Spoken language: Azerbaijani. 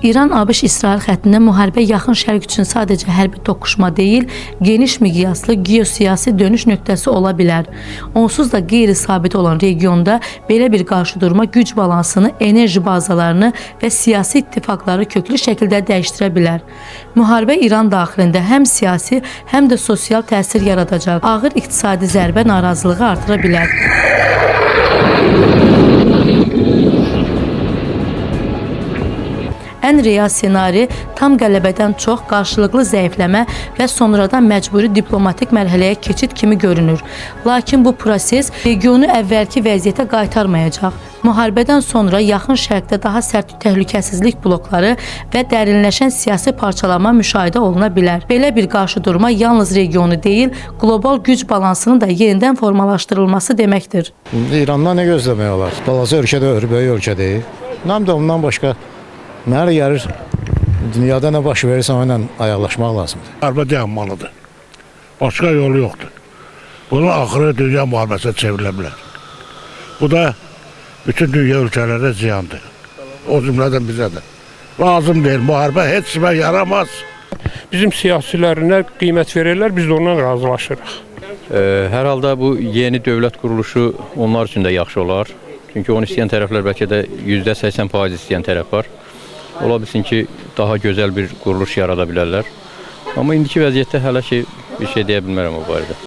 İran-ABŞ-İsrail xəttində müharibə yaxın şərq üçün sadəcə hərbi toqquşma deyil, geniş miqyaslı geosiyasi dönüş nöqtəsi ola bilər. Onsuz da qeyri-sabit olan regionda belə bir qarşıdurma güc balansını, enerji bazalarını və siyasi ittifaqları köklü şəkildə dəyişdirə bilər. Müharibə İran daxilində həm siyasi, həm də sosial təsir yaradacaq. Ağır iqtisadi zərbə narazılığı artıra bilər. Ən real ssenari tam qələbədən çox qarşılıqlı zəifləmə və sonradan məcburi diplomatik mərhələyə keçid kimi görünür. Lakin bu proses regionu əvvəlki vəziyyətə qaytarmayacaq. Müharibədən sonra yaxın şərqdə daha sərt təhlükəsizlik blokları və dərinləşən siyasi parçalanma müşahidə oluna bilər. Belə bir qarşıdurma yalnız regionu deyil, qlobal güc balansının da yenidən formalaşdırılması deməkdir. İrandan nə gözləmək olar? Balaca ölkə deyil, böyük ölkə deyil. Nam da ondan başqa mənə gəlir, dünyada nə baş verirsə onunla ayaqlaşmaq lazımdır. Müharibə dayanmalıdır. Başqa yolu yoxdur. Bunun axırı dünya müharibəsinə çevrilə bilər. Bu da bütün dünya ölkələrə ziyandır. O cümlədən bizə də. Lazım deyil, müharibə heç kimə yaramaz. Bizim siyasilərinə qiymət verirlər, biz də ondan razılaşırıq. Hər halda bu yeni dövlət quruluşu onlar üçün də yaxşı olar. Çünki onu istəyən tərəflər bəlkə də %80% istəyən tərəf var. Ola bilsin ki, daha gözəl bir quruluş yarada bilərlər. Amma indiki vəziyyətdə hələ bir şey deyə bilmərəm o barədə.